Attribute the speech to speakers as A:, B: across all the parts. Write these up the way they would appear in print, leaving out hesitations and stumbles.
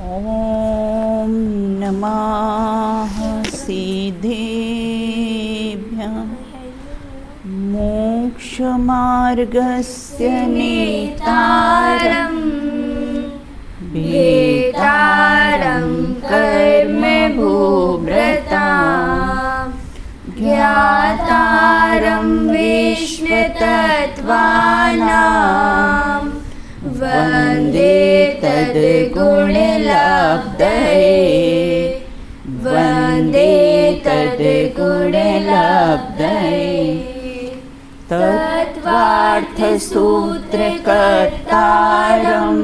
A: ॐ नमः सिद्धेभ्यः मोक्षमार्गस्य नेतारं भेतारं कर्मभूभृतां ज्ञातारं विश्वतत्त्वानां वन्दे तद्गुणलब्धये वन्दे तद्गुणलब्धये तत्त्वार्थसूत्रकर्तारं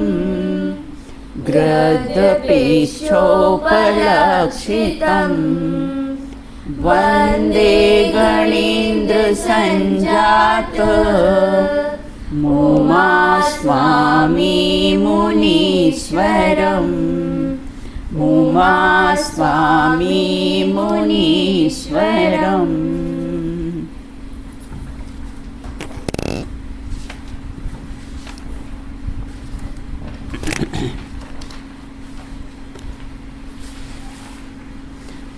A: ग्रद्धपीच्छोपलक्षितं वन्दे गणेन्द्रसञ्जातं मुमास्वामी मुनीश्वरं मुमास्वामी मुनीश्वरम्।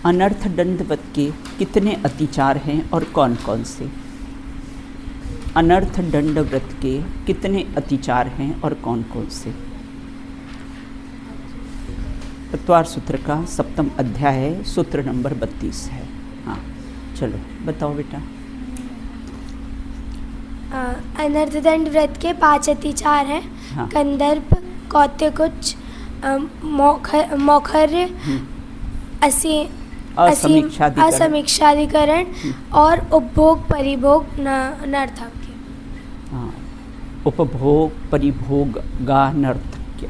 A: अनर्थ दंडवत के कितने अतिचार हैं और कौन कौन से? अनर्थ दंड व्रत के कितने अतिचार हैं और कौन कौन से? तत्वार सूत्र का 7वां अध्याय है, सूत्र नंबर 32 है। हाँ चलो बताओ बेटा।
B: अनर्थ दंड व्रत के 5 अतिचार हैं। हाँ। कंदर्प, कौत्यकुच, मौखर्य, असमीक्षाधिकरण और उपभोग परिभोग नर्थक।
A: हाँ, उपभोग परिभोग गा नर्थक्य।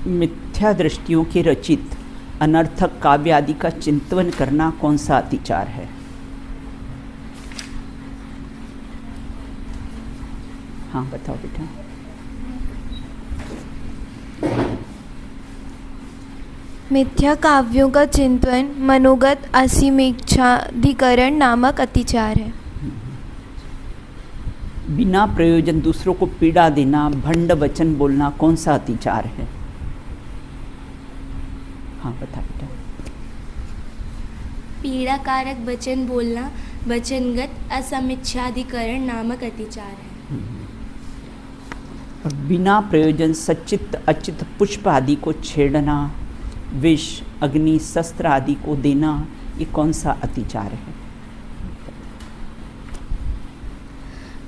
A: मिथ्या दृष्टियों के रचित अनर्थक काव्य आदि का चिंतन करना कौन सा अतिचार है? हाँ बताओ बेटा।
C: मिथ्या काव्यों का चिंतन मनोगत असीमेच्छाधिकरण नामक अतिचार है।
A: बिना प्रयोजन दूसरों को पीड़ा देना, भंड वचन बोलना कौन सा अतिचार है? हाँ बता बेटा।
D: पीड़ाकारक वचन बोलना वचनगत असमिच्छाधिकरण नामक अतिचार है।
A: और बिना प्रयोजन सच्चित अचित पुष्प आदि को छेड़ना, विष अग्नि शस्त्र आदि को देना, ये कौन सा अतिचार है?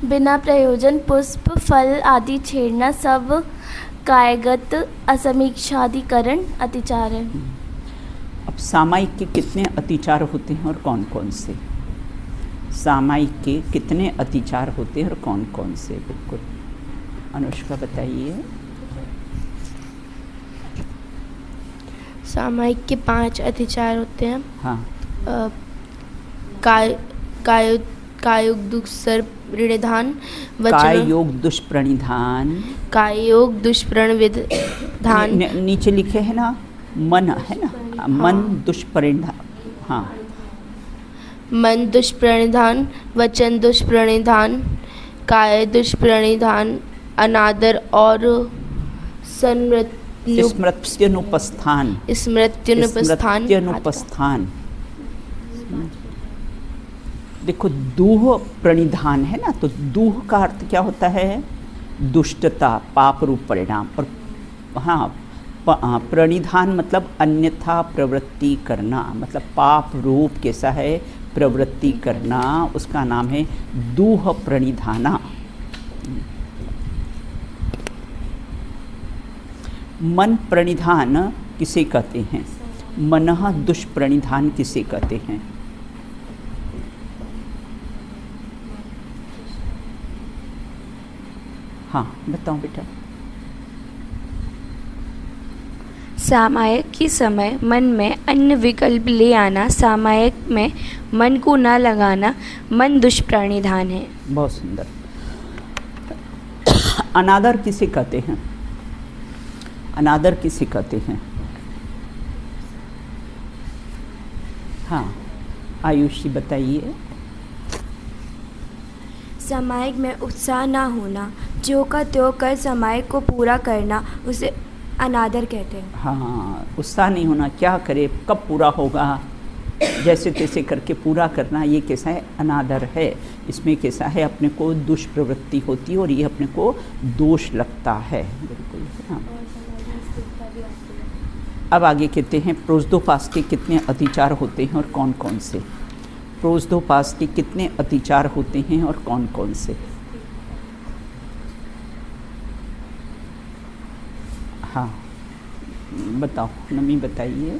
D: बिना प्रयोजन पुष्प फल आदि छेड़ना सब कायगत असमीक्षाधिकरण अतिचार है।
A: अब सामायिक के कितने अतिचार होते हैं और कौन कौन से? सामायिक के कितने अतिचार होते हैं और कौन कौन से? बिल्कुल अनुष्का बताइए।
E: सामायिक के 5 अतिचार होते हैं।
A: हाँ।
E: कायोग दुष्प्रणिधान,
A: कायोग दुष्प्रणिधान,
E: कायोग दुष्प्रणविधान।
A: नीचे लिखे है ना, मन है ना। हाँ। मन दुष्प्रणिधान। हाँ।
E: मन दुष्प्रणिधान, वचन दुष्प्रणिधान, काय दुष्प्रणिधान, अनादर और स्मृत्युनुपस्थान।
A: देखो दूह प्रणिधान है ना, तो दूह का अर्थ क्या होता है? दुष्टता, पाप रूप परिणाम। और हाँ, प्रणिधान मतलब अन्यथा प्रवृत्ति करना, मतलब पाप रूप कैसा है? प्रवृत्ति करना, उसका नाम है दूह प्रणिधाना। मन प्रणिधान किसे कहते हैं? मनः दुष्प्रणिधान किसे कहते हैं? हाँ बताओ बेटा।
C: सामायिक के समय मन में अन्य विकल्प ले आना, सामायिक में मन को न लगाना, मन दुष्प्रणिधान है।
A: बहुत सुंदर। अनादर किसे कहते हैं? अनादर किसे कहते हैं? हाँ, आयुषी बताइए।
B: सामायिक में उत्साह ना होना, जो का त्यों कर सामायिक को पूरा करना, उसे अनादर कहते हैं।
A: हाँ, उत्साह नहीं होना, क्या करे, कब पूरा होगा, जैसे तैसे करके पूरा करना, ये कैसा है? अनादर है। इसमें कैसा है? अपने को दुष्प्रवृत्ति होती है और ये अपने को दोष लगता है। बिल्कुल। हाँ, अब आगे कहते हैं प्रोज्दोपास के कितने अतिचार होते हैं और कौन कौन से? प्रोज्दोपास के कितने अतिचार होते हैं और कौन कौन से? हाँ, बताओ, नमी बताइए।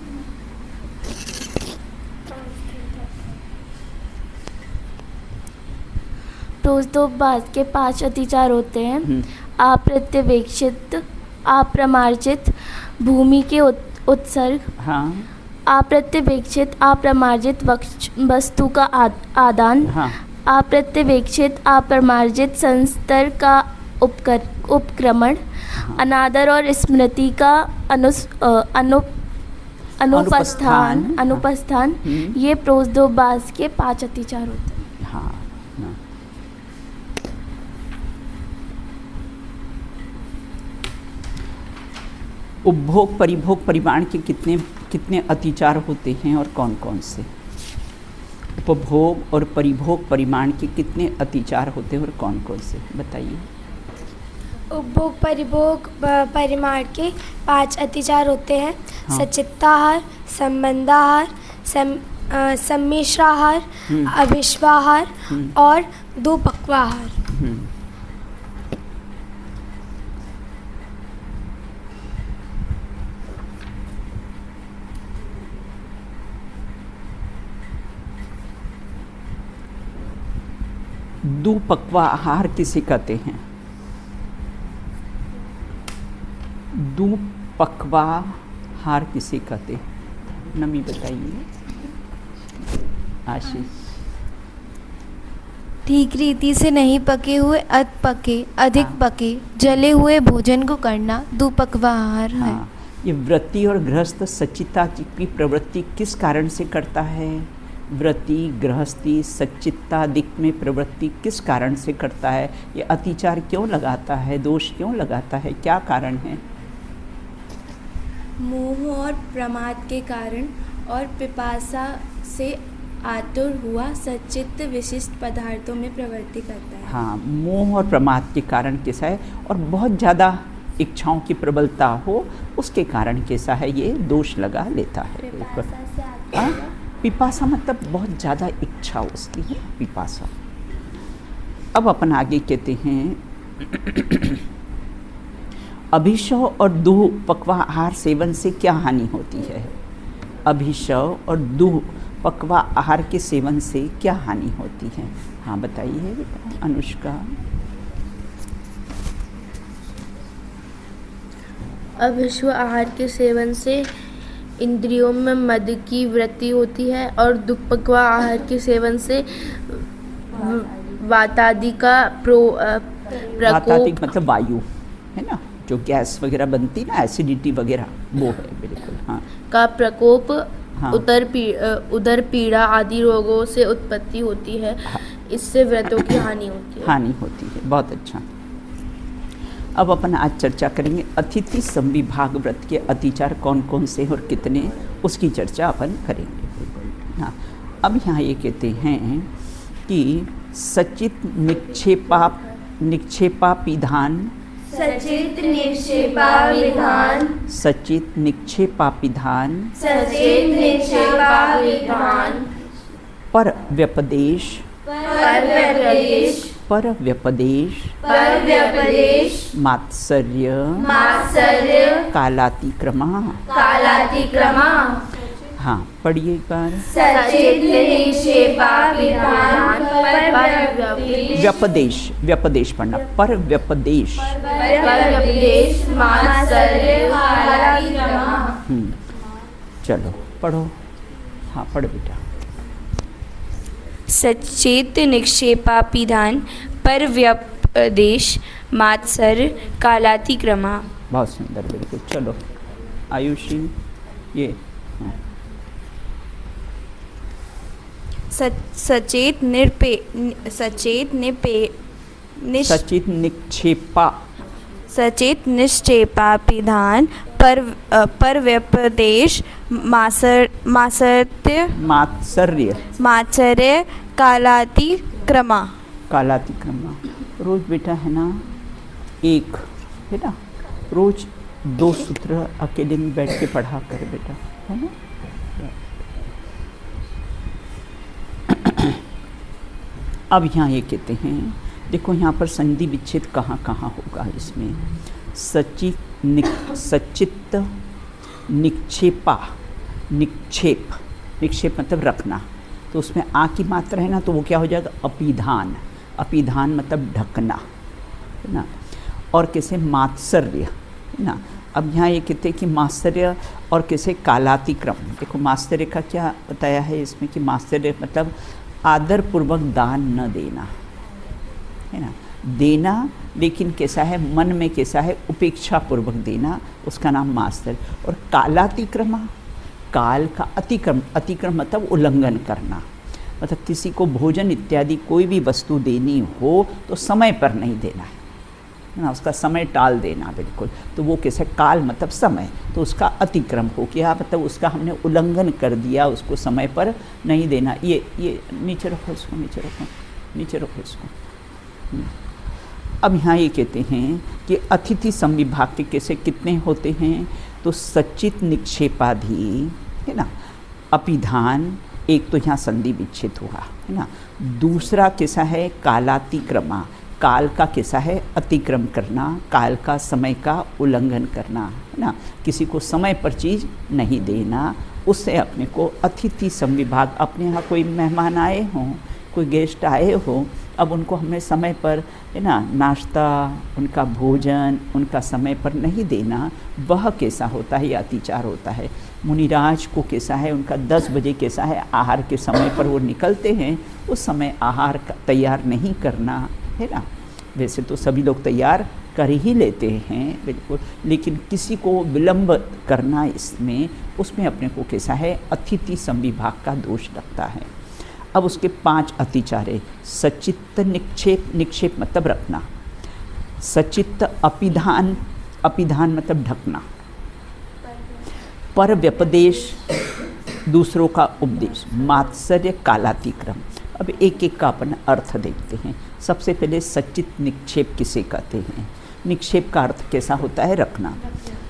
D: प्रोज्दोपास के 5 अतिचार होते हैं। अप्रत्यवेक्षित, अप्रमार्जित, भूमि के उत्सर्ग,
A: हाँ,
D: अप्रत्यवेक्षित अप्रमार्जित वस्तु का आदान,
A: हाँ,
D: अप्रत्यवेक्षित अप्रमार्जित संस्तर का उपक्रमण, अनादर और स्मृति का अनुपस्थान। ये प्रोज्दोपास के 5 अतिचार होते हैं।
A: हाँ, हाँ। उपभोग परिभोग परिमाण के कितने अतिचार होते हैं और कौन कौन से? उपभोग और परिभोग परिमाण के कितने अतिचार होते हैं और कौन कौन से? बताइए।
B: उपभोग परिभोग परिमाण के 5 अतिचार होते हैं।
A: हाँ।
B: सचित्ताहार, संबंधाहार, सम्मिश्राहार, अभिश्वाहार और दुपक्वाहार।
A: दुपक्वा आहार किसे कहते हैं? दुपक्वा आहार किसे कहते हैं? नमी बताइए। आशीष।
F: ठीक रीति से नहीं पके हुए, अध पके, अधिक पके, जले हुए भोजन को करना दुपक्वा आहार है।
A: हाँ, ये व्रती और गृहस्थ सच्चित्ता की प्रवृत्ति किस कारण से करता है? व्रती गृहस्थी सच्चित्तादिक में प्रवृत्ति किस कारण से करता है? ये अतिचार क्यों लगाता है? दोष क्यों लगाता है? क्या कारण है?
C: मोह और प्रमाद के कारण और पिपासा से आतुर हुआ सच्चित्त विशिष्ट पदार्थों में प्रवृत्ति करता है।
A: हाँ, मोह और प्रमाद के कारण कैसा है? और बहुत ज़्यादा इच्छाओं की प्रबलता हो, उसके कारण कैसा है? ये दोष लगा लेता है। पिपासा मतलब बहुत ज़्यादा इच्छा उसकी है, पिपासा। अब अपन आगे कहते हैं अभिशव और दुपक्वा आहार सेवन से क्या हानि होती है? अभिशव और दुपक्वा आहार के सेवन से क्या हानि होती है? हाँ, बताइए अनुष्का।
E: अभिश्व आहार के सेवन से इंद्रियों में मद की वृत्ति होती है और दुपक्वा आहार के सेवन से वातादि का
A: वातादिक मतलब वायु है ना, जो गैस वगैरह बनती ना, एसिडिटी वगैरह, वो है। बिल्कुल। हाँ,
E: का प्रकोप,
A: हाँ।
E: उदर पीड़ा आदि रोगों से उत्पत्ति होती है।
A: हाँ।
E: इससे व्रतों की हानि होती है।
A: हानि होती है। बहुत अच्छा। अब अपन आज चर्चा करेंगे अतिथि संविभाग व्रत के अतिचार कौन कौन से और कितने, उसकी चर्चा अपन करेंगे। हाँ, अब यहाँ ये कहते हैं कि सचित निक्षेपापिधान,
D: सचित निक्षेपाविधान,
A: सचित निक्षेपापिधान,
D: सचित निक्षेपाविधान,
A: पर व्यपदेश,
D: परव्यपदेश,
A: पर व्यपदेश,
D: परव्यपदेश,
A: मात्सर्य,
D: मात्सर्य,
A: कालातिक्रमा।
D: कालातिक्रमा।
A: हाँ, पढ़िए एक बार।
D: सचित निक्षेपाविधान, परव्यपदेश,
A: व्यपदेश, व्यपदेश पढ़ना, पर व्यपदेश।
D: परव्यपदेश, मात्सर्य, कालातिक्रमा।
A: चलो पढ़ो। हाँ, पढ़ बेटा।
C: सचेत निक्षेपापिधान, पर व्यपदेश, मात्सर्य, कालातिक्रमा।
A: बहुत सुंदर, बिल्कुल। चलो आयुषी, ये
B: सचेत
A: निक्षेपा,
B: सचेत निश्चेपापिधान परव्यपदेश मात्सर्य कालातिक्रमा।
A: रोज बेटा है ना, एक है ना, रोज 2 सूत्र अकेले में बैठ के पढ़ा कर बेटा, है ना। अब यहाँ ये कहते हैं, देखो यहाँ पर संधि विच्छेद कहाँ कहाँ होगा इसमें। सचित्त निक्षेपा, निक्षेप मतलब रखना, तो उसमें आ की मात्रा है ना, तो वो क्या हो जाएगा, अपिधान। अपिधान मतलब ढकना, है ना। और कैसे मात्सर्य, है ना। अब यहाँ ये कहते हैं कि मात्सर्य और कैसे कालातिक्रम। देखो मात्सर्य का क्या बताया है इसमें कि मात्सर्य मतलब आदरपूर्वक दान न देना, है ना। देना लेकिन कैसा है, मन में कैसा है, उपेक्षा पूर्वक देना, उसका नाम मात्सर्य। और कालातिक्रमा, काल का अतिक्रम मतलब उल्लंघन करना, मतलब किसी को भोजन इत्यादि कोई भी वस्तु देनी हो तो समय पर नहीं देना है ना, उसका समय टाल देना, बिल्कुल। तो वो कैसे, काल मतलब समय, तो उसका अतिक्रम हो गया, मतलब उसका हमने उल्लंघन कर दिया, उसको समय पर नहीं देना। ये नीचे रखो इसको, नीचे रखो इसको। अब यहाँ ये कहते हैं कि अतिथि संविभाग के कैसे कितने होते हैं, तो सचित निक्षेपाधि, है ना, अपिधान, एक तो यहाँ संधि विच्छेद हुआ, है ना। दूसरा कैसा है, कालातिक्रमा, काल का कैसा है, अतिक्रम करना, काल का समय का उल्लंघन करना, है ना। किसी को समय पर चीज़ नहीं देना, उससे अपने को अतिथि संविभाग, अपने यहाँ कोई मेहमान आए हों, कोई गेस्ट आए हों, अब उनको हमें समय पर, है ना, नाश्ता, उनका भोजन, उनका समय पर नहीं देना, वह कैसा होता है, ये अतिचार होता है। मुनिराज को कैसा है, उनका 10 बजे कैसा है, आहार के समय पर वो निकलते हैं, उस समय आहार तैयार नहीं करना, है ना। वैसे तो सभी लोग तैयार कर ही लेते हैं, बिल्कुल, लेकिन किसी को विलंब करना इसमें, उसमें अपने को कैसा है, अतिथि संविभाग का दोष लगता है। अब उसके 5 अतिचार है। सचित्त निक्षेप मतलब रखना, सचित्त अपिधान मतलब ढकना, पर व्यपदेश दूसरों का उपदेश, मात्सर्य कालातिक्रम। अब एक एक का अपन अर्थ देखते हैं। सबसे पहले सचित निक्षेप किसे कहते हैं। निक्षेप का अर्थ कैसा होता है, रखना।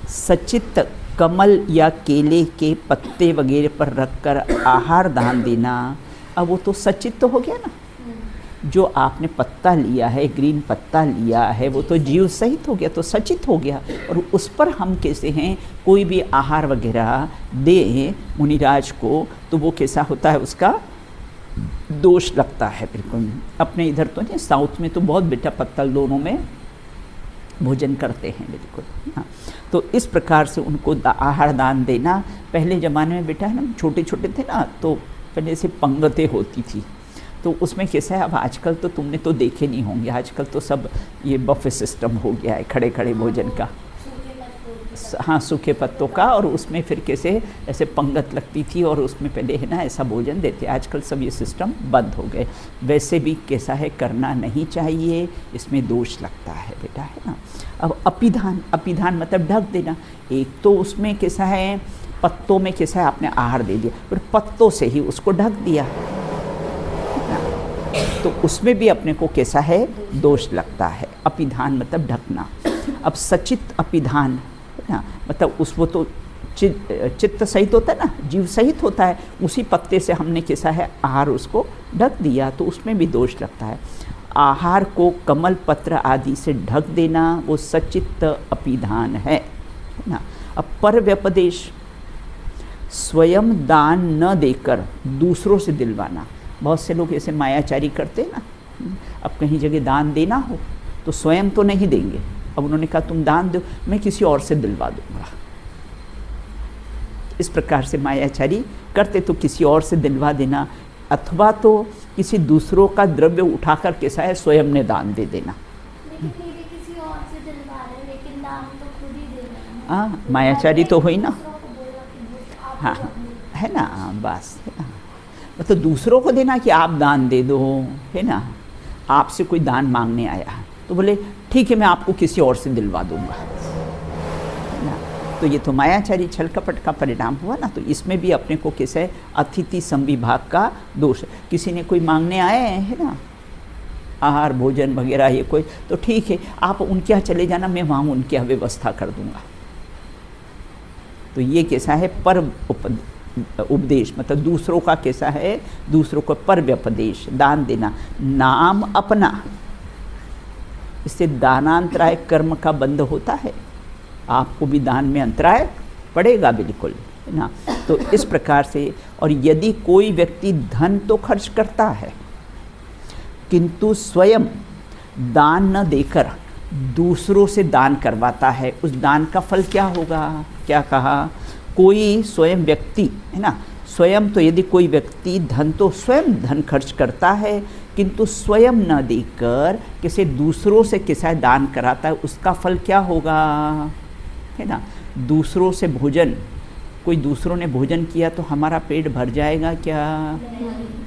A: सचित कमल या केले के पत्ते वगैरह पर रखकर आहार दान देना। अब वो तो सचित तो हो गया ना, जो आपने पत्ता लिया है, ग्रीन पत्ता लिया है, वो तो जीव सहित हो गया, तो सचित हो गया। और उस पर हम कैसे हैं, कोई भी आहार वगैरह दे मुनिराज को, तो वो कैसा होता है, उसका दोष लगता है, बिल्कुल। अपने इधर तो नहीं, साउथ में तो बहुत बेटा पत्तल दोनों में भोजन करते हैं, बिल्कुल। हाँ, तो इस प्रकार से उनको आहार दान देना। पहले ज़माने में बेटा है ना, छोटे छोटे थे ना, तो पहले से पंगतें होती थी, तो उसमें कैसा है, अब आजकल तो तुमने तो देखे नहीं होंगे, आजकल तो सब ये बफे सिस्टम हो गया है, खड़े खड़े भोजन का, हाँ, सूखे पत्तों का, और उसमें फिर कैसे ऐसे पंगत लगती थी, और उसमें पहले है ना ऐसा भोजन देते। आजकल सब ये सिस्टम बंद हो गए। वैसे भी कैसा है, करना नहीं चाहिए, इसमें दोष लगता है बेटा, है ना। अब अपिधान मतलब ढक देना। एक तो उसमें कैसा है, पत्तों में कैसा है, आपने आहार दे दिया, फिर पत्तों से ही उसको ढक दिया, तो उसमें भी अपने को कैसा है, दोष लगता है। अपिधान मतलब ढकना। अब सचित अपिधान ना, मतलब उस वो तो चित्त सहित होता है ना, जीव सहित होता है, उसी पत्ते से हमने कैसा है आहार उसको ढक दिया, तो उसमें भी दोष लगता है। आहार को कमल पत्र आदि से ढक देना, वो सचित्त अपिधान है ना। अब पर व्यपदेश, स्वयं दान न देकर दूसरों से दिलवाना। बहुत से लोग ऐसे मायाचारी करते हैं ना, अब कहीं जगह दान देना हो तो स्वयं तो नहीं देंगे, अब उन्होंने कहा तुम दान दो, मैं किसी और से दिलवा दूंगा। इस प्रकार से मायाचारी करते, तो किसी और से दिलवा देना, अथवा तो किसी दूसरों का द्रव्य उठाकर कैसा है, स्वयं ने दान दे देना।
D: किसी और से दिलवा रहे, लेकिन दान तो खुद ही
A: हाँ, मायाचारी तो हुई ना। हाँ है ना, बस है ना। मतलब दूसरों को देना कि आप दान दे दो, है ना। आपसे कोई दान मांगने आया तो बोले ठीक है मैं आपको किसी और से दिलवा दूंगा, है ना। तो ये तो मायाचारी छल कपट का परिणाम हुआ ना। तो इसमें भी अपने को कैसे अतिथि संविभाग का दोष। किसी ने कोई मांगने आए है ना आहार भोजन वगैरह ये कोई, तो ठीक है आप उनके यहाँ चले जाना, मैं वहाँ उनके यहाँ व्यवस्था कर दूंगा। तो ये कैसा है पर उपदेश, मतलब दूसरों का कैसा है, दूसरों को पर व्यपदेश, दान देना, नाम अपना। इससे दानांतराय कर्म का बंध होता है, आपको भी दान में अंतराय पड़ेगा बिल्कुल, है ना। तो इस प्रकार से, और यदि कोई व्यक्ति धन तो खर्च करता है किंतु स्वयं दान न देकर दूसरों से दान करवाता है, उस दान का फल क्या होगा। क्या कहा, कोई स्वयं व्यक्ति है ना, स्वयं तो यदि कोई व्यक्ति धन तो स्वयं धन खर्च करता है किंतु स्वयं न देकर किसी दूसरों से किसी दान कराता है, उसका फल क्या होगा, है ना। दूसरों से भोजन, कोई दूसरों ने भोजन किया तो हमारा पेट भर जाएगा क्या,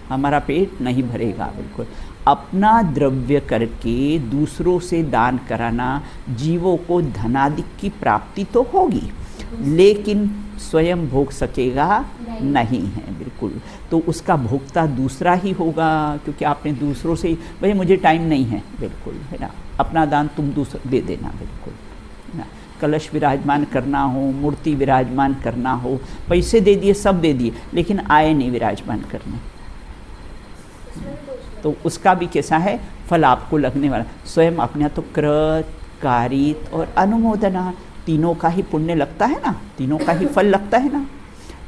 A: हमारा पेट नहीं भरेगा बिल्कुल। अपना द्रव्य करके दूसरों से दान कराना, जीवों को धनादि की प्राप्ति तो होगी लेकिन स्वयं भोग सकेगा नहीं है बिल्कुल। तो उसका भोक्ता दूसरा ही होगा, क्योंकि आपने दूसरों से, भाई मुझे टाइम नहीं है बिल्कुल, है ना, अपना दान तुम दूसरा दे देना बिल्कुल, है ना। कलश विराजमान करना हो, मूर्ति विराजमान करना हो, पैसे दे दिए, सब दे दिए, लेकिन आए नहीं विराजमान करने, तो उसका भी कैसा है फल आपको लगने वाला। स्वयं अपने तो कृत, कारित और अनुमोदना, तीनों का ही पुण्य लगता है ना, तीनों का ही फल लगता है ना।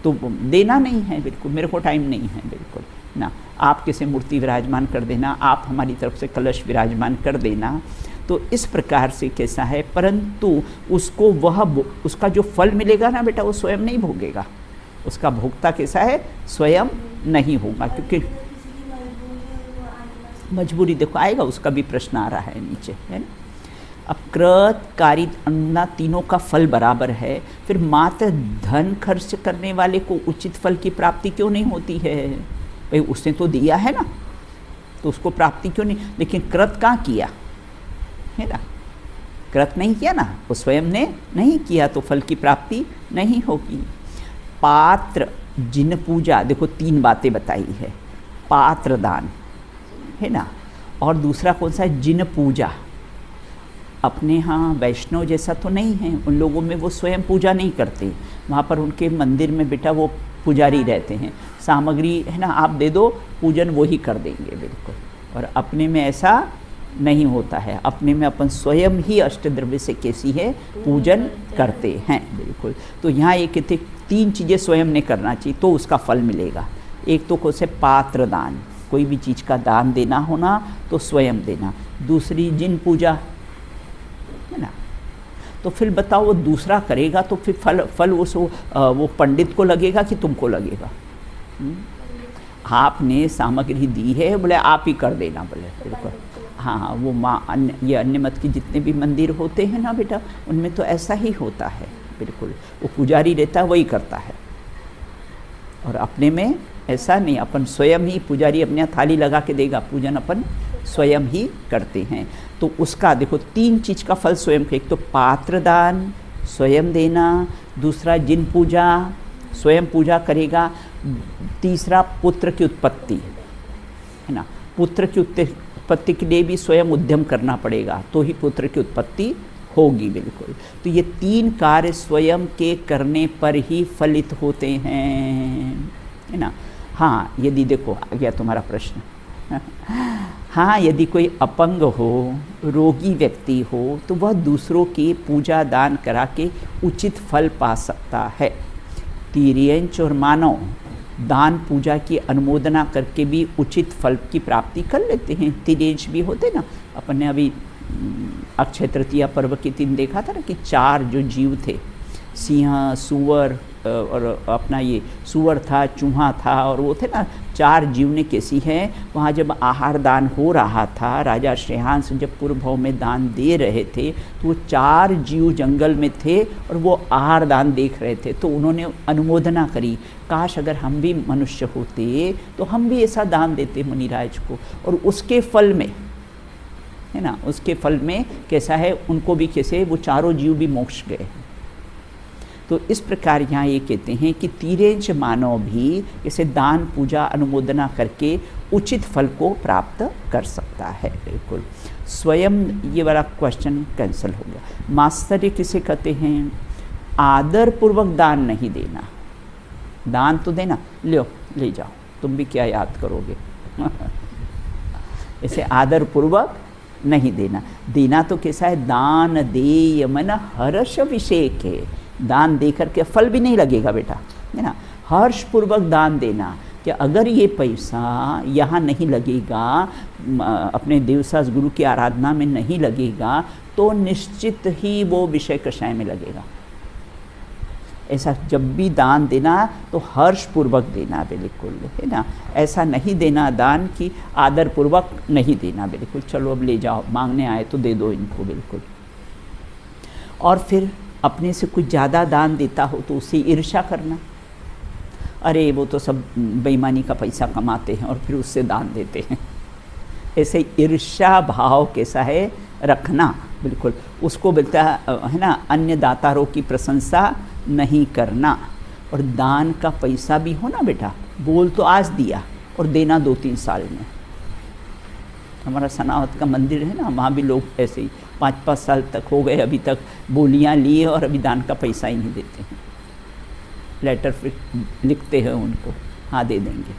A: तो देना नहीं है बिल्कुल, मेरे को टाइम नहीं है बिल्कुल ना। आप किसी मूर्ति विराजमान कर देना, आप हमारी तरफ से कलश विराजमान कर देना, तो इस प्रकार से कैसा है, परंतु उसको वह उसका जो फल मिलेगा ना बेटा, वो स्वयं नहीं भोगेगा, उसका भोक्ता कैसा है, स्वयं नहीं होगा। क्योंकि मजबूरी देखो आएगा, उसका भी प्रश्न आ रहा है नीचे, है ना। अब कृत, कारित, अन्ना तीनों का फल बराबर है, फिर मात्र धन खर्च करने वाले को उचित फल की प्राप्ति क्यों नहीं होती है। भाई उसने तो दिया है ना, तो उसको प्राप्ति क्यों नहीं। लेकिन कृत कहाँ किया है ना, कृत नहीं किया ना, वो स्वयं ने नहीं किया, तो फल की प्राप्ति नहीं होगी। पात्र, जिन पूजा, देखो तीन बातें बताई है, पात्र दान है ना, और दूसरा कौन सा है, जिन पूजा। अपने यहाँ वैष्णव जैसा तो नहीं है, उन लोगों में वो स्वयं पूजा नहीं करते, वहाँ पर उनके मंदिर में बेटा वो पुजारी रहते हैं, सामग्री है ना आप दे दो, पूजन वो ही कर देंगे बिल्कुल। और अपने में ऐसा नहीं होता है, अपने में अपन स्वयं ही अष्टद्रव्य से कैसी है पूजन करते हैं बिल्कुल। तो यहाँ ये कहते तीन चीज़ें स्वयं ने करना चाहिए तो उसका फल मिलेगा। एक तो कौन से पात्र दान, कोई भी चीज़ का दान देना होना तो स्वयं देना। दूसरी जिन पूजा है ना, तो फिर बताओ वो दूसरा करेगा तो फिर फल वो पंडित को लगेगा कि तुमको लगेगा। आपने सामग्री दी है, बोले आप ही कर देना, बोले बिल्कुल। हाँ वो ये अन्य मत के जितने भी मंदिर होते हैं ना बेटा, उनमें तो ऐसा ही होता है बिल्कुल, वो पुजारी रहता है वही करता है। और अपने में ऐसा नहीं, अपन स्वयं ही, पुजारी अपने थाली लगा के देगा, पूजन अपन स्वयं ही करते हैं। तो उसका देखो तीन चीज़ का फल स्वयं, एक तो पात्र दान स्वयं देना, दूसरा जिन पूजा स्वयं पूजा करेगा, तीसरा पुत्र की उत्पत्ति है ना, पुत्र की उत्पत्ति के लिए भी स्वयं उद्यम करना पड़ेगा तो ही पुत्र की उत्पत्ति होगी बिल्कुल। तो ये तीन कार्य स्वयं के करने पर ही फलित होते हैं, है ना। हाँ यदि देखो आ गया तुम्हारा प्रश्न हाँ यदि कोई अपंग हो, रोगी व्यक्ति हो, तो वह दूसरों की पूजा दान करा के उचित फल पा सकता है। तिर्यंच और मानव दान पूजा की अनुमोदना करके भी उचित फल की प्राप्ति कर लेते हैं। तिर्यंच भी होते ना, अपन ने अभी अक्षय तृतीया पर्व के दिन देखा था ना कि 4 जो जीव थे सिंह, सूअर और अपना ये सूअर था, चूहा था, और वो थे ना 4 जीव ने कैसी है, वहाँ जब आहार दान हो रहा था, राजा श्रेयांश जब पूर्व भाव में दान दे रहे थे, तो वो 4 जीव जंगल में थे और वो आहार दान देख रहे थे। तो उन्होंने अनुमोदना करी, काश अगर हम भी मनुष्य होते तो हम भी ऐसा दान देते मुनिराज को, और उसके फल में, है ना, उसके फल में कैसा है, उनको भी कैसे वो 4 जीव भी मोक्ष गए। तो इस प्रकार यहाँ ये कहते हैं कि तीरेंच मानव भी इसे दान, पूजा, अनुमोदना करके उचित फल को प्राप्त कर सकता है। बिल्कुल स्वयं ये वाला क्वेश्चन कैंसिल हो गया। मास्टर किसे कहते हैं? आदर पूर्वक दान नहीं देना। दान तो देना, लो ले जाओ, तुम भी क्या याद करोगे इसे आदर पूर्वक नहीं देना। देना तो कैसा है, दान देय मन हर्ष विषेक है। दान दे करके फल भी नहीं लगेगा बेटा, है ना, हर्षपूर्वक दान देना। कि अगर ये पैसा यहाँ नहीं लगेगा, अपने देवसास गुरु की आराधना में नहीं लगेगा, तो निश्चित ही वो विषय कषाय में लगेगा। ऐसा जब भी दान देना तो हर्षपूर्वक देना, बिल्कुल, है ना। ऐसा नहीं देना दान की आदरपूर्वक नहीं देना, बिल्कुल। चलो अब ले जाओ, मांगने आए तो दे दो इनको, बिल्कुल। और फिर अपने से कुछ ज़्यादा दान देता हो तो उससे ईर्ष्या करना, अरे वो तो सब बेईमानी का पैसा कमाते हैं और फिर उससे दान देते हैं। ऐसे ईर्ष्या भाव कैसा है रखना, बिल्कुल। उसको बोलता है ना, अन्य दातारों की प्रशंसा नहीं करना। और दान का पैसा भी हो ना बेटा, बोल तो आज दिया और देना 2-3 साल में। हमारा सनावत का मंदिर है ना, वहाँ भी लोग ऐसे ही 5-5 साल तक हो गए, अभी तक बोलियाँ लिए और अभी दान का पैसा ही नहीं देते हैं। लेटर फिर लिखते हैं उनको, हाँ दे देंगे,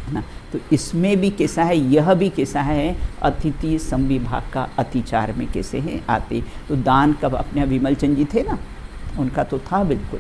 A: है ना। तो इसमें भी कैसा है, यह भी कैसा है, अतिथि संविभाग का अतिचार में कैसे हैं आते। तो दान कब अपने विमल चंद जी थे ना, उनका तो था बिल्कुल,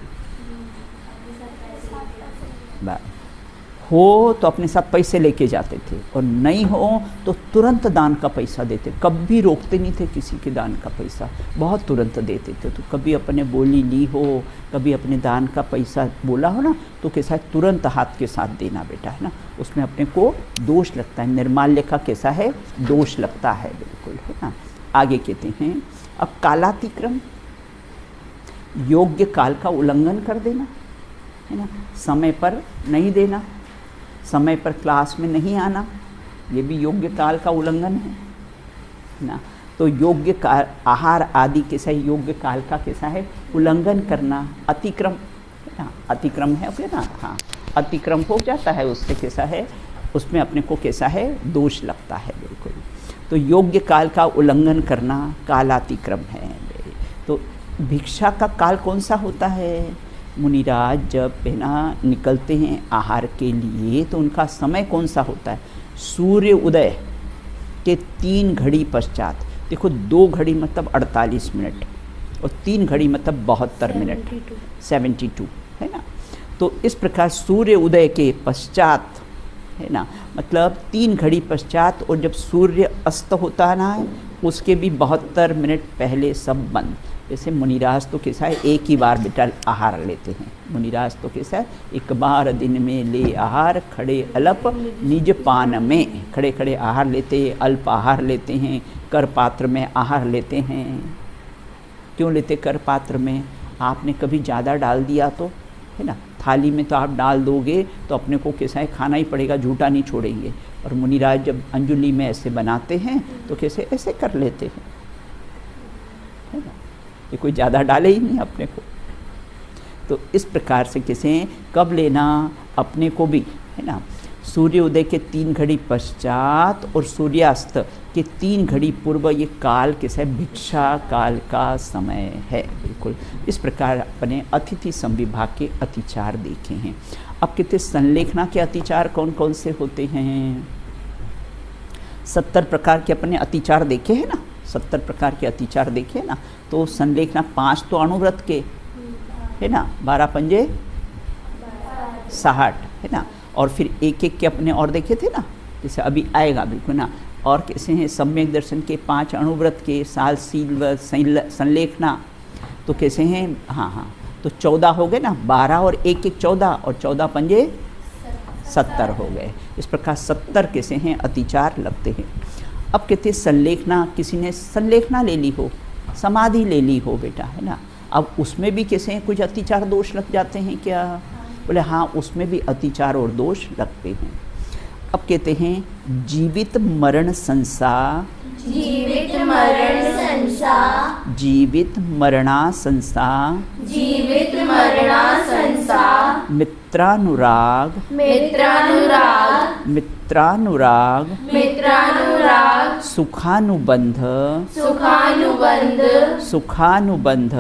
A: हो तो अपने साथ पैसे लेके जाते थे, और नहीं हो तो तुरंत दान का पैसा देते। कभी रोकते नहीं थे किसी के दान का पैसा, बहुत तुरंत देते थे। तो कभी अपने बोली ली हो, कभी अपने दान का पैसा बोला हो ना, तो कैसा है तुरंत हाथ के साथ देना बेटा, है ना। उसमें अपने को दोष लगता है, निर्माल्य का कैसा है दोष लगता है, बिल्कुल, है ना। आगे कहते हैं अब कालातिक्रम, योग्य काल का उल्लंघन कर देना, है ना। समय पर नहीं देना, समय पर क्लास में नहीं आना, ये भी योग्य काल का उल्लंघन है ना। तो योग्य काल, आहार आदि कैसा है, योग्य काल का कैसा है उल्लंघन करना, अतिक्रम, है ना। अतिक्रम है अपने ना, हाँ अतिक्रम हो जाता है, उससे कैसा है, उसमें अपने को कैसा है दोष लगता है, बिल्कुल। तो योग्य काल का उल्लंघन करना कालातिक्रम है। तो भिक्षा का काल कौन सा होता है? मुनिराज जब है ना निकलते हैं आहार के लिए, तो उनका समय कौन सा होता है? सूर्य उदय के 3 घड़ी पश्चात। देखो 2 घड़ी मतलब 48 मिनट और 3 घड़ी मतलब 72 मिनट, 72, है ना। तो इस प्रकार सूर्य उदय के पश्चात, है ना, मतलब 3 घड़ी पश्चात, और जब सूर्य अस्त होता है ना, उसके भी 72 मिनट पहले सब बंद। जैसे मुनिराज तो कैसा है एक ही बार बेटा आहार लेते हैं। मुनिराज तो कैसा है एक बार दिन में ले आहार, खड़े अल्प निज पान में। खड़े खड़े आहार लेते, अल्प आहार लेते हैं, कर पात्र में आहार लेते हैं। क्यों लेते कर पात्र में? आपने कभी ज़्यादा डाल दिया तो, है ना, थाली में तो आप डाल दोगे तो अपने को कैसा है खाना ही पड़ेगा, झूठा नहीं छोड़ेंगे। और मुनिराज जब अंजुली में ऐसे बनाते हैं तो कैसे ऐसे कर लेते हैं, है ना, ये कोई ज़्यादा डाले ही नहीं अपने को। तो इस प्रकार से कैसे कब लेना अपने को भी, है ना, सूर्योदय के 3 घड़ी पश्चात और सूर्यास्त के 3 घड़ी पूर्व, ये काल कैसे भिक्षा काल का समय है, बिल्कुल। इस प्रकार अपने अतिथि संविभाग के अतिचार देखे हैं। अब कहते संलेखना के अतिचार कौन कौन से होते हैं? 70 प्रकार के अपने अतिचार देखे हैं ना, 70 प्रकार के अतिचार देखे हैं ना। तो संलेखना 5 तो अणुव्रत के, है ना, 12 पंजे 60, है ना। और फिर एक एक के अपने और देखे थे ना, जैसे अभी आएगा बिल्कुल ना। और कैसे हैं सम्यक दर्शन के 5 अणुव्रत के, साल सील संलेखना, तो कैसे हैं, हाँ हाँ, तो 14 हो गए ना, 12 और 1 1 14 और 14 पंजे 70 हो गए। इस प्रकार 70 कैसे हैं अतिचार लगते हैं। अब कहते हैं संलेखना, किसी ने संलेखना ले ली हो, समाधि ले ली हो बेटा, है ना, अब उसमें भी कैसे हैं कुछ अतिचार दोष लग जाते हैं क्या? बोले हाँ, उसमें भी अतिचार और दोष लगते हैं। अब कहते हैं जीवित मरण संसार,
G: जीवित मरण संसार,
A: जीवित मरणा संसार,
G: जीवित मरणा संसार,
A: मित्रानुराग,
G: मित्रानुराग,
A: मित्रानुराग,
G: मित्रानुराग,
A: सुखानुबंध,
G: सुखानुबंध,
A: सुखानुबंध,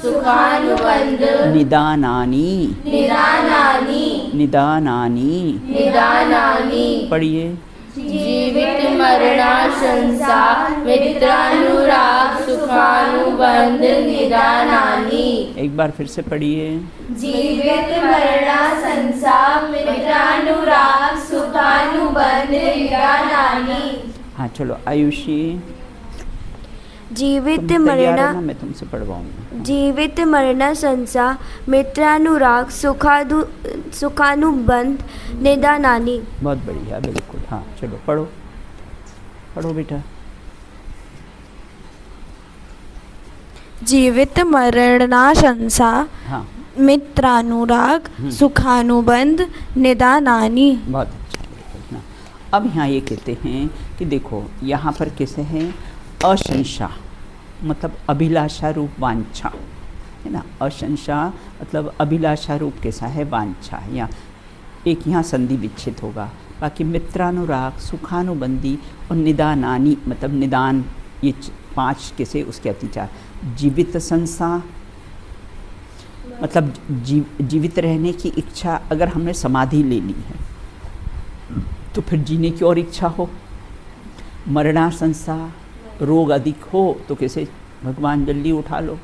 G: सुखानुबंध,
A: निदानानि,
G: निदानानि,
A: निदानानि,
G: निदानानि,
A: पढ़िए।
G: जीवित मरणा संसार, मित्रानुराग, सुखानुबंध, निदानानि।
A: एक बार फिर से पढ़िए।
G: जीवित मरणा संसार, मित्रानुराग, सुखानुबंध, निदानानि।
A: हाँ चलो आयुषी,
B: जीवित
A: तुम तैयार है
B: मरणा,
A: ना, मैं तुमसे पढ़वाऊंगा।
B: जीवित मरण संसार, मित्रानुराग, सुखानुबंध, निदानानि।
A: बहुत बढ़िया, बिल्कुल। हाँ चलो पढ़ो, पढ़ो बेटा।
H: जीवित मरणाशंसा,
A: हाँ
H: मित्रानुराग, सुखानुबंध, निदानानि।
A: बहुत अच्छा बिल्कुल ना। अब यहाँ ये कहते हैं कि देखो यहाँ पर कैसे हैं अशंसा, मतलब अभिलाषा रूप वांछा, है ना। अशंसा मतलब अभिलाषा रूप कैसा है, वांछा। या एक यहाँ संधि विच्छेद होगा। बाकी मित्रानुराग, सुखानुबंधी और निदानानि मतलब निदान, ये 5 कैसे उसके अतिचार। जीवित संसार मतलब जीवित रहने की इच्छा, अगर हमने समाधि ले ली है तो फिर जीने की और इच्छा हो। मरणा संसार, रोग अधिक हो तो कैसे भगवान जल्दी उठा लो।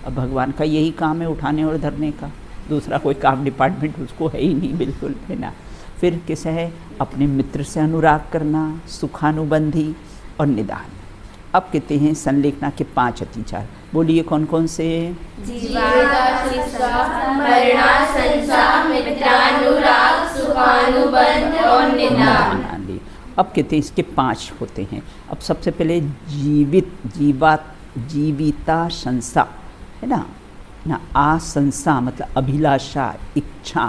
A: अब भगवान का यही काम है उठाने और धरने का, दूसरा कोई काम डिपार्टमेंट उसको है ही नहीं, बिल्कुल, है ना। फिर कैसे है अपने मित्र से अनुराग करना, सुखानुबंधी और निदान। अब कहते हैं संलेखना के 5 अतिचार। बोलिए कौन कौन से?
G: मरणा संसार, मित्रानुराग, सुखानुबंध और निदान।
A: अब कहते हैं इसके 5 होते हैं। अब सबसे पहले जीविता संसा, है ना, आसंसा मतलब अभिलाषा, इच्छा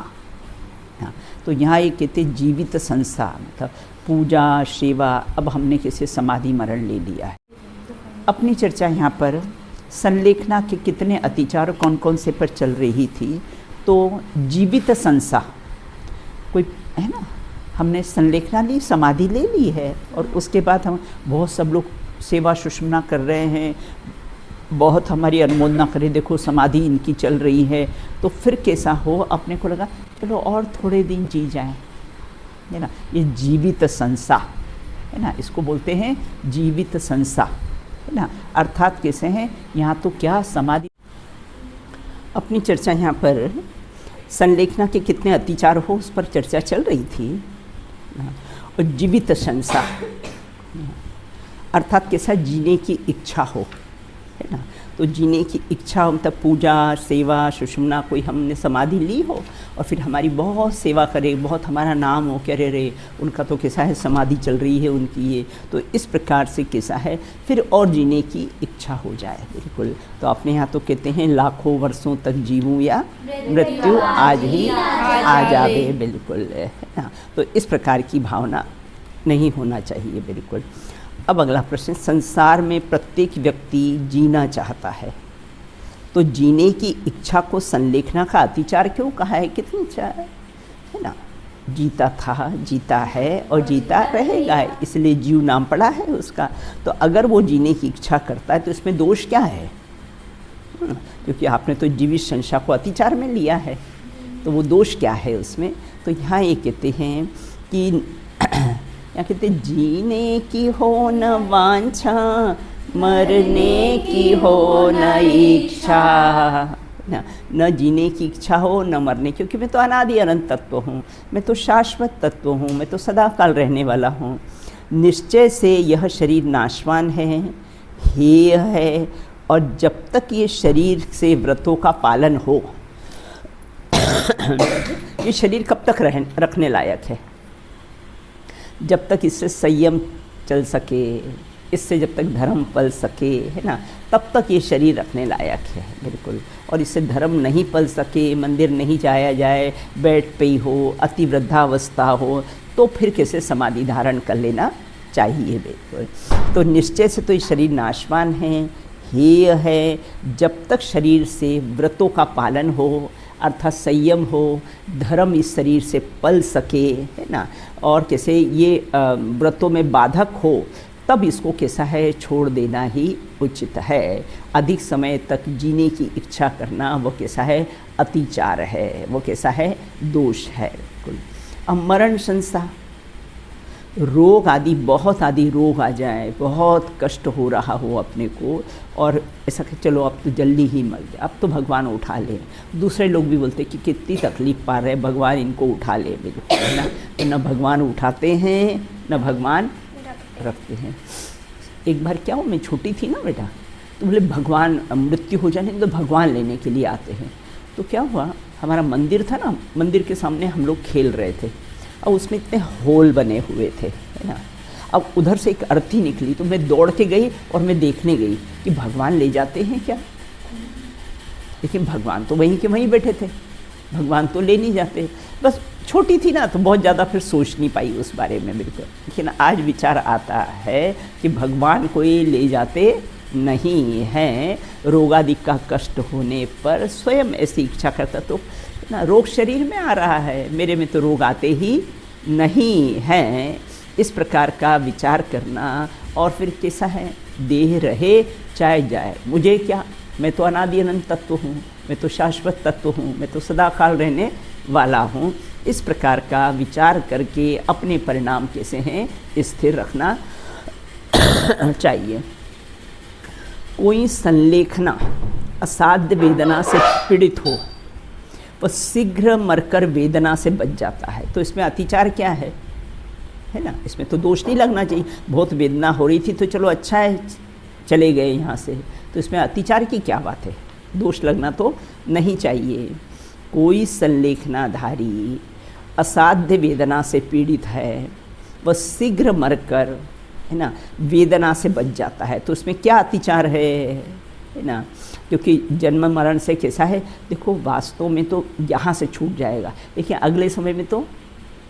A: ना। तो यहाँ ये कहते हैं जीवित संसा मतलब पूजा सेवा। अब हमने कैसे समाधि मरण ले लिया है। अपनी चर्चा यहाँ पर संलेखना के कितने अतिचार कौन कौन से पर चल रही थी। तो जीवित संसा कोई, है ना, हमने संलेखना ली, समाधि ले ली है और उसके बाद हम बहुत सब लोग सेवा सुषमना कर रहे हैं, बहुत हमारी अनुमोदना करें, देखो समाधि इनकी चल रही है। तो फिर कैसा हो, अपने को लगा चलो और थोड़े दिन जी जाएं, है ना। ये जीवित संसा है ना, इसको बोलते हैं जीवित संसा, है ना। अर्थात कैसे हैं यहाँ तो क्या समाधि। अपनी चर्चा यहाँ पर संलेखना के कितने अतिचार हो उस पर चर्चा चल रही थी। और जीवित संसा अर्थात कैसा जीने की इच्छा हो, है ना। तो जीने की इच्छा मतलब पूजा सेवा सुषमना, कोई हमने समाधि ली हो और फिर हमारी बहुत सेवा करे, बहुत हमारा नाम हो, कह रहे उनका तो कैसा है समाधि चल रही है उनकी ये, तो इस प्रकार से कैसा है फिर और जीने की इच्छा हो जाए, बिल्कुल। तो अपने यहाँ तो कहते हैं लाखों वर्षों तक जीवूं या मृत्यु आज ही आ जावे, बिल्कुल, है ना। तो इस प्रकार की भावना नहीं होना चाहिए, बिल्कुल। अब अगला प्रश्न, संसार में प्रत्येक व्यक्ति जीना चाहता है, तो जीने की इच्छा को संलेखना का अतिचार क्यों कहा है? कितनी इच्छा है ना। जीता था, जीता है और जीता रहेगा, इसलिए जीव नाम पड़ा है उसका। तो अगर वो जीने की इच्छा करता है तो इसमें दोष क्या है? क्योंकि आपने तो जीवित संसार को अतिचार में लिया है, तो वो दोष क्या है उसमें? तो यहाँ ये कहते हैं कि यहाँ कहते जीने की हो न वांछा, मरने की हो न इच्छा, न जीने की इच्छा हो न मरने, क्योंकि मैं तो अनादि अनंत तत्व हूँ, मैं तो शाश्वत तत्व हूँ, मैं तो सदा काल रहने वाला हूँ। निश्चय से यह शरीर नाशवान है, हेय है, और जब तक ये शरीर से व्रतों का पालन हो, ये शरीर कब तक रखने लायक है? जब तक इससे संयम चल सके, इससे जब तक धर्म पल सके, है ना, तब तक ये शरीर रखने लायक है, बिल्कुल। और इससे धर्म नहीं पल सके, मंदिर नहीं जाया जाए, बेड पे ही हो, अति वृद्धावस्था हो, तो फिर कैसे समाधि धारण कर लेना चाहिए, बिल्कुल। तो निश्चय से तो ये शरीर नाशवान है, हेय है। जब तक शरीर से व्रतों का पालन हो, अर्थात संयम हो, धर्म इस शरीर से पल सके, है ना, और कैसे ये व्रतों में बाधक हो, तब इसको कैसा है छोड़ देना ही उचित है। अधिक समय तक जीने की इच्छा करना वो कैसा है अतिचार है, वो कैसा है दोष है, बिल्कुल। अब मरण संसा, रोग आदि, बहुत आदि रोग आ जाए, बहुत कष्ट हो रहा हो अपने को, और ऐसा कि चलो अब तो जल्दी ही मर जाए, अब तो भगवान उठा ले। दूसरे लोग भी बोलते कि कितनी तकलीफ़ पा रहे, भगवान इनको उठा ले, बिल्कुल, है ना। तो न भगवान उठाते हैं न भगवान रखते हैं। एक बार क्या हो, मैं छोटी थी ना बेटा, तो बोले भगवान मृत्यु हो जाने तो भगवान लेने के लिए आते हैं। तो क्या हुआ, हमारा मंदिर था ना, मंदिर के सामने हम लोग खेल रहे थे, और उसमें इतने होल बने हुए थे, है ना। अब उधर से एक अर्थी निकली, तो मैं दौड़ के गई और मैं देखने गई कि भगवान ले जाते हैं क्या। लेकिन भगवान तो वहीं के वहीं बैठे थे, भगवान तो ले नहीं जाते। बस छोटी थी ना, तो बहुत ज़्यादा फिर सोच नहीं पाई उस बारे में, बिल्कुल। लेकिन आज विचार आता है कि भगवान कोई ले जाते नहीं हैं। रोगादि का कष्ट होने पर स्वयं ऐसी इच्छा करता, तो ना रोग शरीर में आ रहा है, मेरे में तो रोग आते ही नहीं हैं। इस प्रकार का विचार करना, और फिर कैसा है, देह रहे चाहे जाए, मुझे क्या, मैं तो अनादि अनंत तत्व हूँ, मैं तो शाश्वत तत्व हूँ, मैं तो सदाकाल रहने वाला हूँ। इस प्रकार का विचार करके अपने परिणाम कैसे हैं स्थिर रखना चाहिए। कोई संलेखना असाध्य वेदना से पीड़ित हो, वह शीघ्र मरकर वेदना से बच जाता है। तो इसमें अतिचार क्या है ना, इसमें तो दोष नहीं लगना चाहिए। बहुत वेदना हो रही थी तो चलो अच्छा है चले गए यहाँ से, तो इसमें अतिचार की क्या बात है, दोष लगना तो नहीं चाहिए। कोई संलेखनाधारी असाध्य वेदना से पीड़ित है, वह शीघ्र मरकर, है ना, वेदना से बच जाता है। तो उसमें क्या अतिचार है ना, क्योंकि जन्म मरण से कैसा है, देखो वास्तव में तो यहाँ से छूट जाएगा, लेकिन अगले समय में तो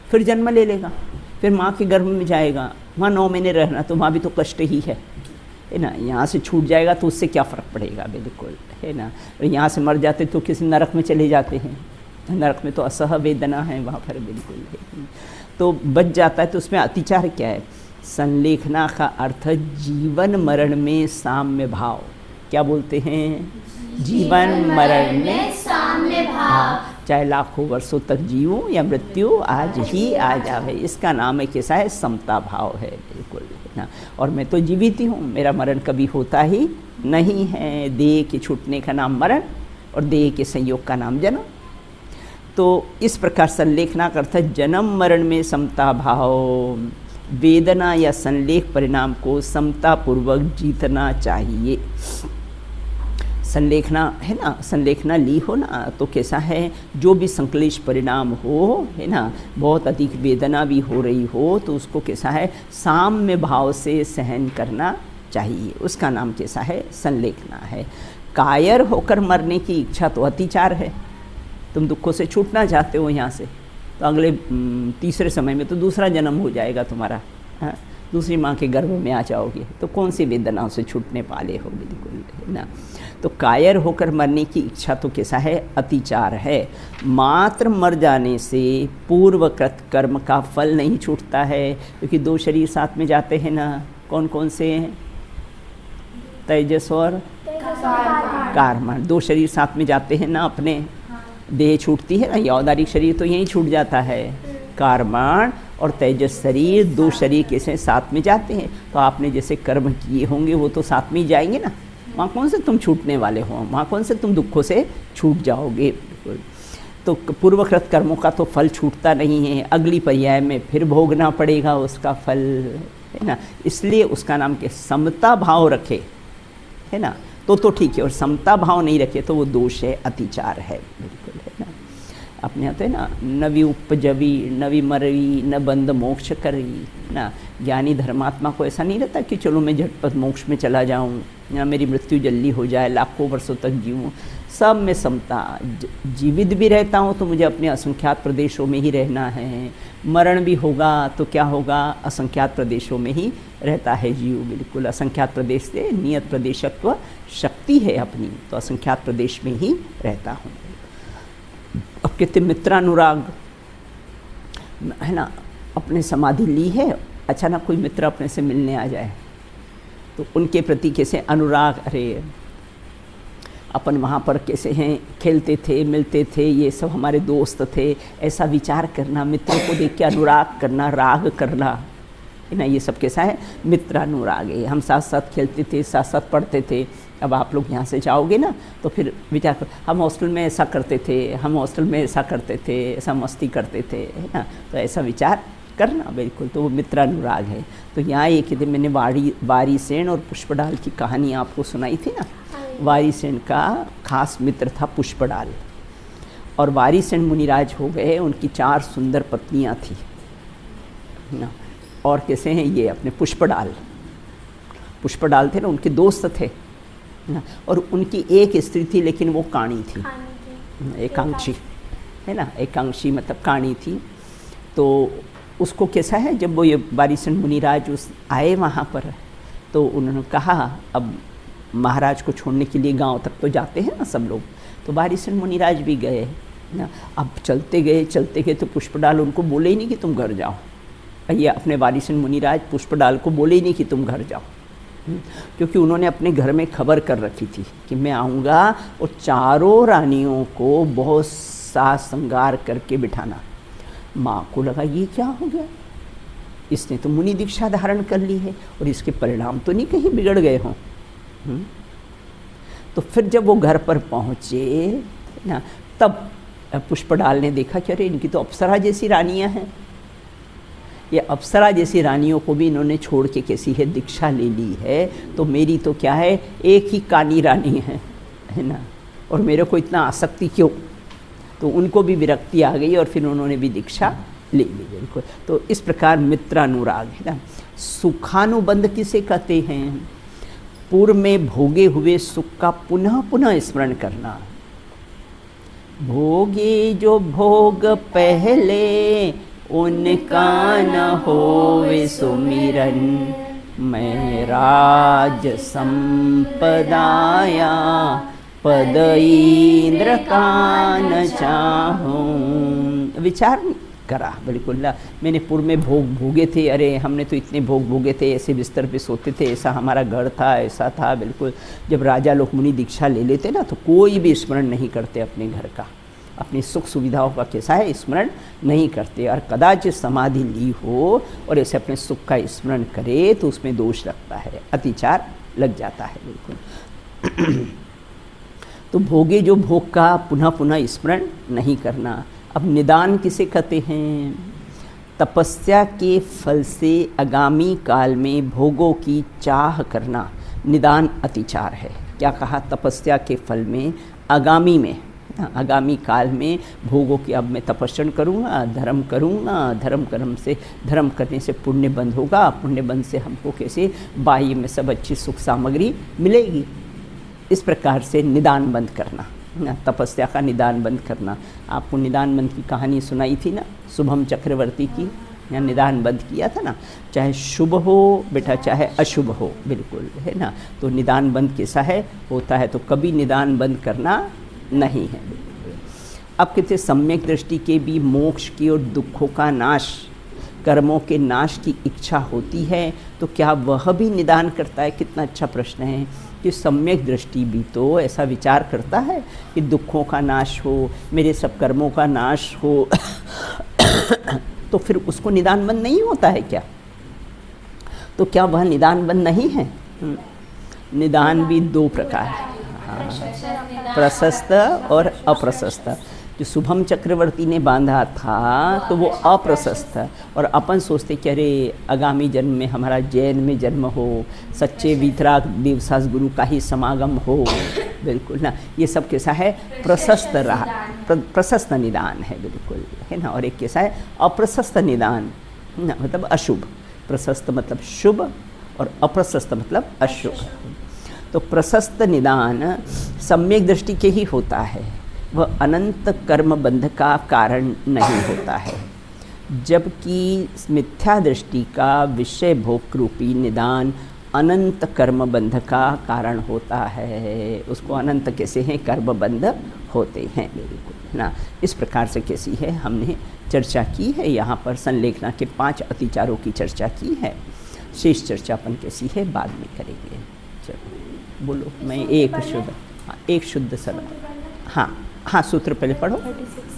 A: फिर जन्म ले लेगा, फिर माँ के गर्भ में जाएगा, वहाँ 9 महीने रहना, तो वहाँ भी तो कष्ट ही है ना। यहाँ से छूट जाएगा तो उससे क्या फ़र्क पड़ेगा, बिल्कुल, है ना। और यहाँ से मर जाते तो किसी नरक में चले जाते हैं, नरक में तो असह वेदना है वहाँ पर, बिल्कुल है। तो बच जाता है, तो उसमें अतिचार क्या है। संलेखना का अर्थ जीवन मरण में साम्य भाव, क्या बोलते हैं, जीवन मरण में साम्य भाव, चाहे लाखों वर्षों तक जीऊं या मृत्यु आज ही आ जावे, इसका नाम है कैसा है, समता भाव है, बिल्कुल, है ना। और मैं तो जीवित ही हूँ, मेरा मरण कभी होता ही नहीं है। देह के छूटने का नाम मरण और देह के संयोग का नाम जन्म। तो इस प्रकार संलेखना का अर्थ जन्म मरण में समता भाव, वेदना या संलेख परिणाम को समतापूर्वक जीतना चाहिए। संलेखना है ना, संलेखना ली हो ना, तो कैसा है, जो भी संक्लेश परिणाम हो, है ना, बहुत अधिक वेदना भी हो रही हो, तो उसको कैसा है साम्य भाव से सहन करना चाहिए, उसका नाम कैसा है, संलेखना है। कायर होकर मरने की इच्छा तो अतिचार है। तुम दुखों से छूटना चाहते हो यहाँ से, तो अगले तीसरे समय में तो दूसरा जन्म हो जाएगा तुम्हारा, हाँ, दूसरी माँ के गर्भ में आ जाओगे, तो कौन सी वेदनाओं से छूटने वाले हो, बिल्कुल, है ना। तो कायर होकर मरने की इच्छा तो कैसा है, अतिचार है। मात्र मर जाने से पूर्वकृत कर्म का फल नहीं छूटता है, क्योंकि 2 शरीर साथ में जाते हैं ना, कौन कौन से हैं, तेजस और कारमान, 2 शरीर साथ में जाते हैं ना, अपने देह छूटती है ना, यौदारिक शरीर तो यहीं छूट जाता है, कारमान और तेजस शरीर 2 शरीर कैसे साथ में जाते हैं। तो आपने जैसे कर्म किए होंगे वो तो साथ में ही जाएंगे ना, वहाँ कौन से तुम छूटने वाले हो, वहाँ कौन से तुम दुखों से छूट जाओगे। तो पूर्वकृत कर्मों का तो फल छूटता नहीं है, अगली पर्याय में फिर भोगना पड़ेगा उसका फल, है ना। इसलिए उसका नाम के समता भाव रखे, है ना, तो ठीक है, और समता भाव नहीं रखे तो वो दोष है, अतिचार है, बिल्कुल, है ना। अपने आते हैं ना, नवी उपजवी नवी मरवी न बंद मोक्ष करी ना। ज्ञानी धर्मात्मा को ऐसा नहीं रहता कि चलो मैं झटपट मोक्ष में चला जाऊं या मेरी मृत्यु जल्दी हो जाए, लाखों वर्षों तक जीऊँ। सब में समता, जीवित भी रहता हूँ तो मुझे अपने असंख्यात प्रदेशों में ही रहना है, मरण भी होगा तो क्या होगा, असंख्यात प्रदेशों में ही रहता है जीव। बिल्कुल असंख्यात प्रदेश से नियत प्रदेशत्व शक्ति है अपनी, तो असंख्यात प्रदेश में ही रहता हूँ। अब कहते मित्रानुराग है ना, अपने समाधि ली है, अचानक कोई मित्र अपने से मिलने आ जाए तो उनके प्रति कैसे अनुराग, अरे अपन वहाँ पर कैसे हैं, खेलते थे मिलते थे, ये सब हमारे दोस्त थे, ऐसा विचार करना, मित्रों को देख के अनुराग करना, राग करना है ना, ये सब कैसा है, मित्रानुराग है। हम साथ साथ खेलते थे, साथ साथ पढ़ते थे। अब आप लोग यहाँ से जाओगे ना तो फिर विचार करो, हम हॉस्टल में ऐसा करते थे, हम हॉस्टल में ऐसा करते थे, ऐसा मस्ती करते थे, है ना, तो ऐसा विचार करना। बिल्कुल, तो वो मित्रानुराग है। तो यहाँ एक दिन मैंने वारीसेन और पुष्पडाल की कहानी आपको सुनाई थी ना। वारीसेन का खास मित्र था पुष्पडाल, और वारीसेन मुनिराज हो गए, उनकी 4 सुंदर पत्नियाँ थी ना। और कैसे हैं ये अपने पुष्पडाल थे ना, उनके दोस्त थे ना, और उनकी एक स्त्री थी लेकिन वो काणी थी, एकांक्षी है ना, एकांक्षी मतलब काणी थी। तो उसको कैसा है, जब वो ये वारीसेन मुनिराज आए वहाँ पर तो उन्होंने कहा अब महाराज को छोड़ने के लिए गांव तक तो जाते हैं ना सब लोग, तो वारीसेन मुनिराज भी गए ना। अब चलते गए तो पुष्पडाल उनको बोले ही नहीं कि तुम घर जाओ, ये अपने वारीसेन मुनिराज पुष्पडाल को बोले ही नहीं कि तुम घर जाओ, क्योंकि उन्होंने अपने घर में खबर कर रखी थी कि मैं आऊँगा और 4 रानियों को बहुत साज श्रृंगार करके बिठाना। माँ को लगा ये क्या हो गया, इसने तो मुनि दीक्षा धारण कर ली है और इसके परिणाम तो नहीं कहीं बिगड़ गए हों। तो फिर जब वो घर पर पहुँचे ना, तब पुष्पडाल ने देखा कि अरे इनकी तो अप्सरा जैसी रानियाँ हैं, ये अप्सरा जैसी रानियों को भी इन्होंने छोड़ के कैसी है दीक्षा ले ली है, तो मेरी तो क्या है एक ही कानी रानी है ना, और मेरे को इतना आसक्ति क्यों। तो उनको भी विरक्ति आ गई और फिर उन्होंने भी दीक्षा ले ली। बिल्कुल, तो इस प्रकार मित्रानुराग है ना। सुखानुबंध किसे कहते हैं, पूर्व में भोगे हुए सुख का पुनः पुनः स्मरण करना। भोगे जो भोग पहले उनका न होवे सुमिरन, मैं राज संपदाया पद इंद्र का न चाहूं। विचार करा, बिल्कुल ना, मैंने पूर्व में भोग भोगे थे, अरे हमने तो इतने भोग भोगे थे, ऐसे बिस्तर पे सोते थे, ऐसा हमारा घर था, ऐसा था। बिल्कुल, जब राजा लोग मुनि दीक्षा ले लेते ना तो कोई भी स्मरण नहीं करते अपने घर का, अपनी सुख सुविधाओं का कैसा है स्मरण नहीं करते। और कदाचित समाधि ली हो और ऐसे अपने सुख का स्मरण करे तो उसमें दोष लगता है, अतिचार लग जाता है। बिल्कुल तो भोगे जो भोग का पुनः पुनः स्मरण नहीं करना। अब निदान किसे कहते हैं, तपस्या के फल से आगामी काल में भोगों की चाह करना निदान अतिचार है। क्या कहा, तपस्या के फल में आगामी में, आगामी काल में भोगों की, अब मैं तपस्या करूँगा, धर्म करूँगा, धर्म करने से पुण्य बंध होगा, पुण्य बंध से हमको कैसे बाह्य में सब अच्छी सुख सामग्री मिलेगी। इस प्रकार से निदान बंद करना, तपस्या का निदान बंद करना। आपको निदान बंद की कहानी सुनाई थी ना, शुभम चक्रवर्ती की, या निदान बंद किया था ना, चाहे शुभ हो बेटा चाहे अशुभ हो, बिल्कुल है ना। तो निदान बंद कैसा है होता है, तो कभी निदान बंद करना नहीं है। अब कहते सम्यक दृष्टि के भी मोक्ष की और दुखों का नाश, कर्मों के नाश की इच्छा होती है, तो क्या वह भी निदान करता है। कितना अच्छा प्रश्न है कि सम्यक दृष्टि भी तो ऐसा विचार करता है कि दुखों का नाश हो, मेरे सब कर्मों का नाश हो तो फिर उसको निदान बंद नहीं होता है क्या। तो क्या वह निदान बंद नहीं है। निदान भी 2 प्रकार है, प्रशस्त और अप्रशस्त। जो शुभम चक्रवर्ती ने बांधा था तो वो अप्रशस्त, और अपन सोचते कि अरे आगामी जन्म में हमारा जैन में जन्म हो, सच्चे वीतराग देवसास गुरु का ही समागम हो, बिल्कुल ना, ये सब कैसा है, प्रशस्त रहा, प्रशस्त निदान है, बिल्कुल है ना। और एक कैसा है, अप्रशस्त निदान ना, मतलब अशुभ। प्रशस्त मतलब शुभ और अप्रशस्त मतलब अशुभ। तो प्रशस्त निदान सम्यक दृष्टि के ही होता है, वह अनंत कर्म बंध का कारण नहीं होता है। जबकि मिथ्या दृष्टि का विषय भोग रूपी निदान अनंत कर्म बंध का कारण होता है। उसको अनंत कैसे हैं, कर्म बंध होते हैं, बिल्कुल ना। इस प्रकार से कैसी है, हमने चर्चा की है। यहाँ पर संलेखना के 5 अतिचारों की चर्चा की है। शेष चर्चा अपन कैसी है बाद में करेंगे। चलो बोलो, मैं एक शुद्ध, हाँ एक शुद्ध सरल, हाँ हाँ सूत्र पहले पढ़ो,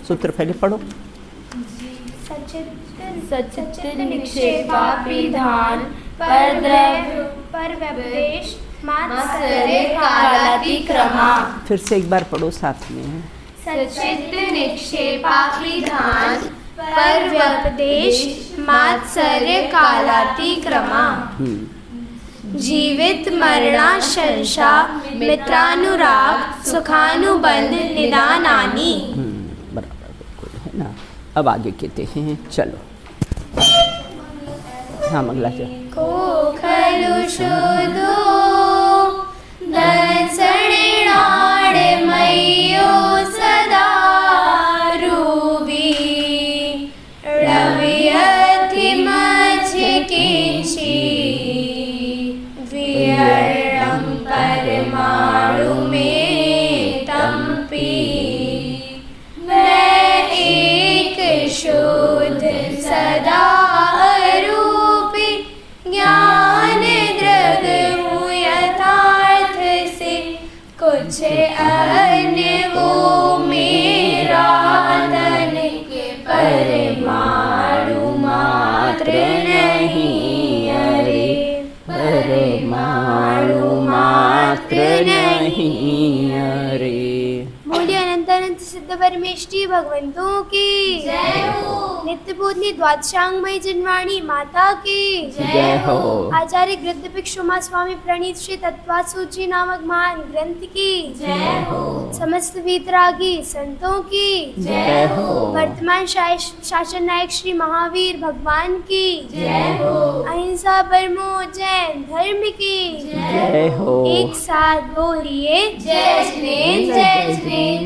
A: सूत्र पहले पढ़ो।
G: सचित निक्षेपाभिधान पर द्रव्य पर व्यपदेश मात्सर्य कालातिक्रमा।
A: फिर से एक बार पढ़ो साथ में।
G: सचित निक्षेपाभिधान पर व्यपदेश मात्सर्य कालातिक्रमा। जीवित मरणाशंसा मित्रानुराग सुखानुबंध निदानानि।
A: बराबर, बिल्कुल है ना। अब आगे कहते हैं, चलो हाँ मंगला चलो।
G: को खलु शुद्धो दर्शनेणाण मय्यो सदा रूपी रवियति मझ किंचि विहरणं परमाणु में तंपी। मैं एक शुद्ध सदा रूपी ज्ञान दृग हूँ यथार्थ से, कुछ अन्य वो मेरा तन के परमाणु मात्र नहीं, अरे परमाणु मात्र नहीं, अरे।
B: बोलिए अनंत अनंत सिद्ध परमेष्टि भगवंतों की
G: जय हो।
B: नित्य बोधनी द्वादशांगमयी जनवाणी माता की
A: जय हो।
B: आचार्य गृध्र भिक्षुमा स्वामी प्रणीत श्री तत्वात् सूची नामक महान ग्रंथ की
G: जय हो।
B: समस्त वीतरागी संतों की
A: जय हो।
B: वर्तमान शासन नायक श्री महावीर भगवान की
G: जय हो।
B: अहिंसा परमो जैन धर्म की
A: जय हो।
B: एक साथ बोलिए
G: जय जिनेंद्र, जय जिनेंद्र।